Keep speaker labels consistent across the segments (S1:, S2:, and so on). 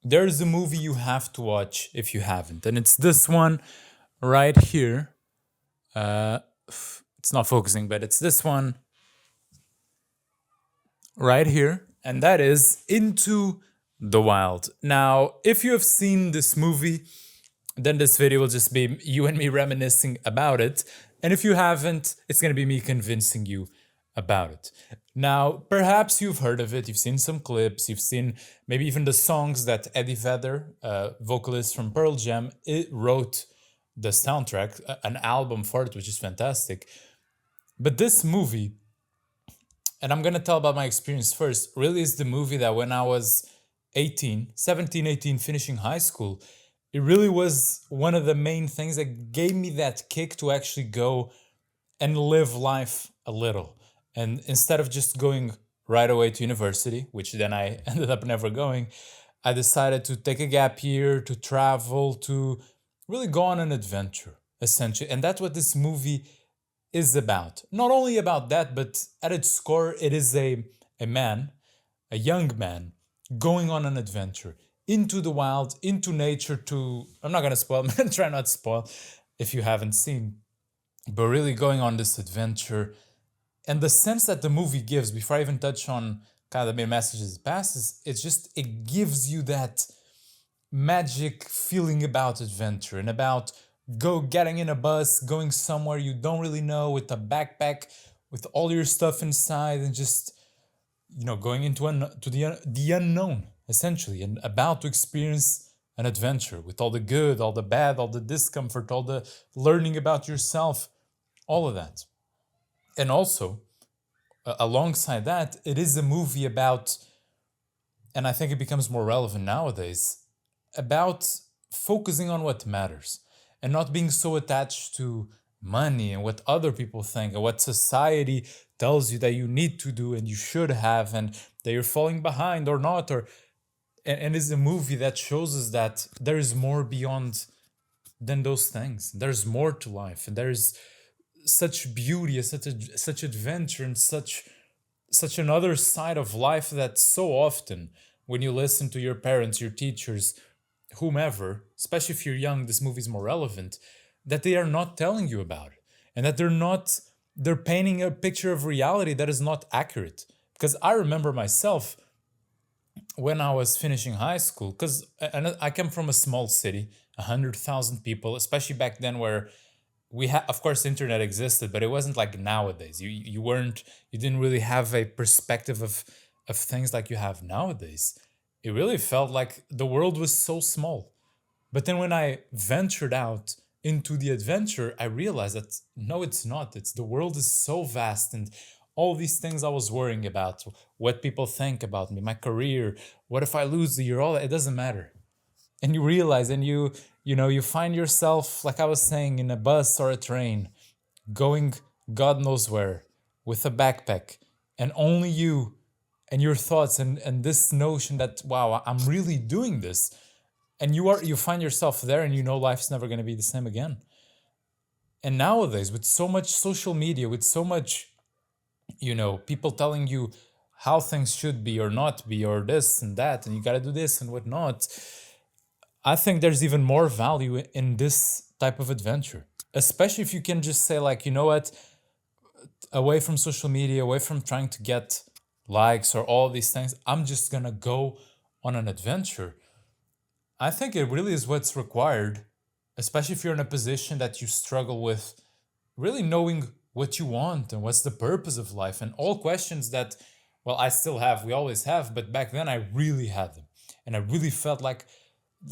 S1: there's a movie you have to watch if you haven't, and it's this one right here. Uh, it's not focusing, but it's this one right here, and that is Into the Wild. Now, if you have seen this movie, then this video will just be you and me reminiscing about it. And if you haven't, it's going to be me convincing you about it. Now, perhaps you've heard of it, you've seen some clips, you've seen maybe even the songs that Eddie Vedder, vocalist from Pearl Jam, it wrote the soundtrack, an album for it, which is fantastic. But this movie, and I'm going to tell about my experience first, really is the movie that when I was 18, 17, 18, finishing high school, it really was one of the main things that gave me that kick to actually go and live life a little. And instead of just going right away to university, which then I ended up never going, I decided to take a gap year, to travel, to really go on an adventure, essentially. And that's what this movie is about. Not only about that, but at its core, it is a man, a young man, going on an adventure into the wild, into nature to, I'm not going to spoil, I'm going to try not to spoil if you haven't seen, but really going on this adventure. And the sense that the movie gives, before I even touch on kind of the main messages it passes, it's just, it gives you that magic feeling about adventure and about go getting in a bus, going somewhere you don't really know with a backpack with all your stuff inside and just going into the unknown essentially and about to experience an adventure with all the good, all the bad, all the discomfort, all the learning about yourself, all of that. And also alongside that, it is a movie about, and I think it becomes more relevant nowadays, about focusing on what matters and not being so attached to money and what other people think and what society tells you that you need to do and you should have and that you're falling behind or not, or and it's a movie that shows us that there is more beyond than those things. There's more to life, and there's such beauty, such adventure, and such another side of life that so often, when you listen to your parents, your teachers, whomever, especially if you're young, this movie is more relevant, that they are not telling you about it, and that they're painting a picture of reality that is not accurate. Because I remember myself when I was finishing high school, because I come from a small city, 100,000 people, especially back then where we had, of course, internet existed, but it wasn't like nowadays. You didn't really have a perspective of things like you have nowadays. It really felt like the world was so small. But then when I ventured out into the adventure, I realized that no, it's not. It's the world is so vast, and all these things I was worrying about, what people think about me, my career, what if I lose the year, all that, it doesn't matter. And you realize, and you find yourself, like I was saying, in a bus or a train, going God knows where, with a backpack, and only you and your thoughts and this notion that wow, I'm really doing this. And you find yourself there, and life's never going to be the same again. And nowadays, with so much social media, with so much people telling you how things should be or not be, or this and that, and you got to do this and whatnot, I think there's even more value in this type of adventure, especially if you can just say, like, you know what, away from social media, away from trying to get likes or all these things, I'm just gonna go on an adventure. I think it really is what's required, especially if you're in a position that you struggle with really knowing what you want and what's the purpose of life, and all questions that, well, I still have, we always have, but back then I really had them. And I really felt like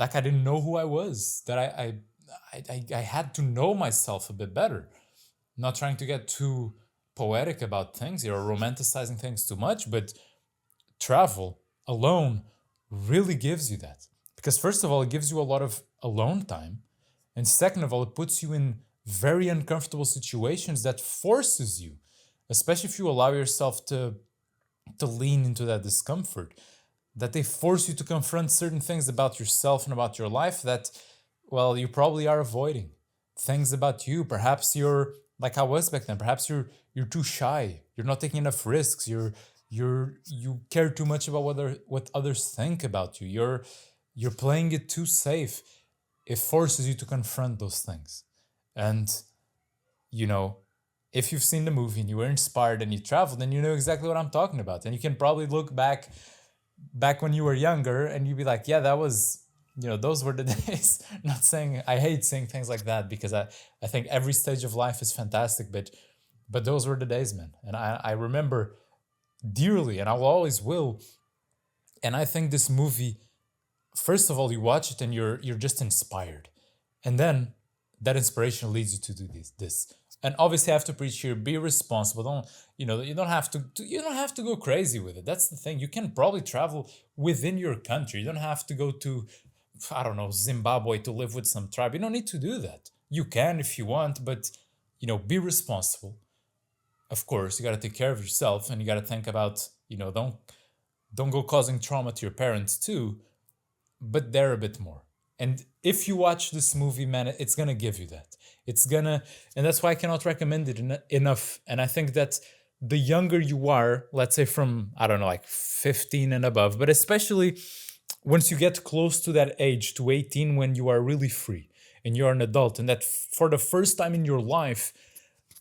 S1: I didn't know who I was, that I had to know myself a bit better. Not trying to get too poetic about things here or romanticizing things too much, but travel alone really gives you that. Because first of all, it gives you a lot of alone time. And second of all, it puts you in very uncomfortable situations that forces you, especially if you allow yourself to lean into that discomfort, that they force you to confront certain things about yourself and about your life that, well, you probably are avoiding. Things about you. Perhaps you're like I was back then. Perhaps you're too shy. You're not taking enough risks. You care too much about what others think about you. you're playing it too safe. It forces you to confront those things. And, you know, if you've seen the movie and you were inspired and you traveled, then you know exactly what I'm talking about. And you can probably look back when you were younger and you'd be like, yeah, that was, those were the days. Not saying I hate saying things like that, because I think every stage of life is fantastic, but those were the days, man. And I remember dearly, and I will always will. And I think this movie, first of all, you watch it and you're just inspired. And then that inspiration leads you to do this. And obviously I have to preach here, be responsible. You don't have to go crazy with it. That's the thing. You can probably travel within your country. You don't have to go to, I don't know, Zimbabwe to live with some tribe. You don't need to do that. You can if you want, but be responsible. Of course, you got to take care of yourself, and you got to think about, don't go causing trauma to your parents too, but they're a bit more. And if you watch this movie, man, it's gonna give you that. And that's why I cannot recommend it enough. And I think that the younger you are, let's say from, I don't know, like 15 and above, but especially once you get close to that age, to 18, when you are really free and you're an adult, and that for the first time in your life,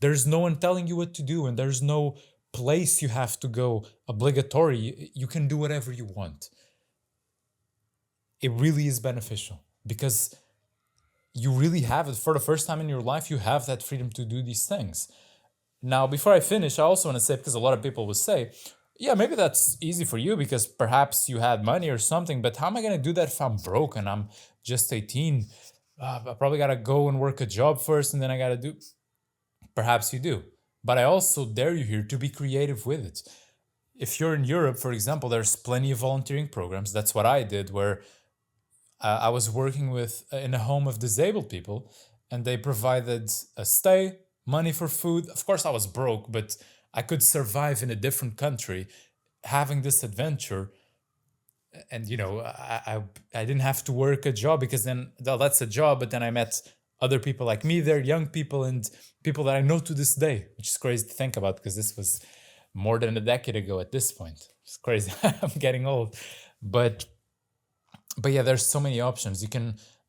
S1: there's no one telling you what to do, and there's no place you have to go obligatory. You can do whatever you want. It really is beneficial, because you really have it for the first time in your life. You have that freedom to do these things. Now, before I finish, I also want to say, because a lot of people will say, yeah, maybe that's easy for you because perhaps you had money or something, but how am I going to do that if I'm broke and I'm just 18? I probably got to go and work a job first, and then I got to do. Perhaps you do. But I also dare you here to be creative with it. If you're in Europe, for example, there's plenty of volunteering programs. That's what I did, where I was working in a home of disabled people, and they provided a stay, money for food. Of course, I was broke, but I could survive in a different country having this adventure. And, I didn't have to work a job, because then that's a job. But then I met other people like me there, young people, and people that I know to this day, which is crazy to think about, because this was more than a decade ago at this point. It's crazy. I'm getting old. But yeah, there's so many options.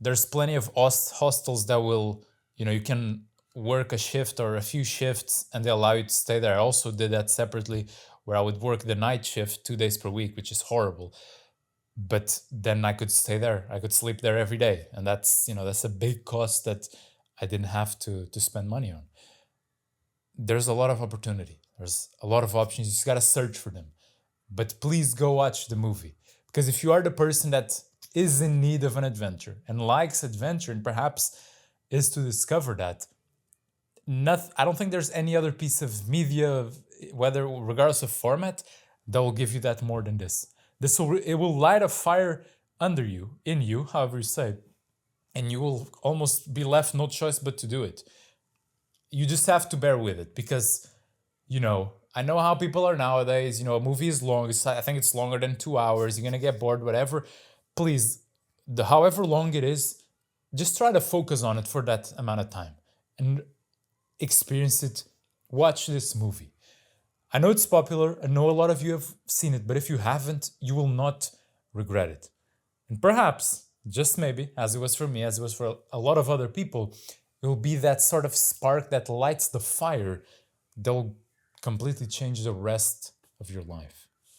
S1: There's plenty of hostels that will, you can work a shift or a few shifts and they allow you to stay there. I also did that separately, where I would work the night shift 2 days per week, which is horrible. But then I could stay there. I could sleep there every day. And that's a big cost that I didn't have to spend money on. There's a lot of opportunity. There's a lot of options. You just got to search for them. But please go watch the movie. Because if you are the person that is in need of an adventure and likes adventure, and perhaps is to discover that, I don't think there's any other piece of media, regardless of format, that will give you that more than this. It will light a fire under you, in you, however you say, and you will almost be left no choice but to do it. You just have to bear with it, because, I know how people are nowadays. A movie is long. I think it's longer than 2 hours. You're going to get bored, whatever. Please, however long it is, just try to focus on it for that amount of time and experience it. Watch this movie. I know it's popular. I know a lot of you have seen it, but if you haven't, you will not regret it. And perhaps, just maybe, as it was for me, as it was for a lot of other people, it will be that sort of spark that lights the fire that will completely change the rest of your life.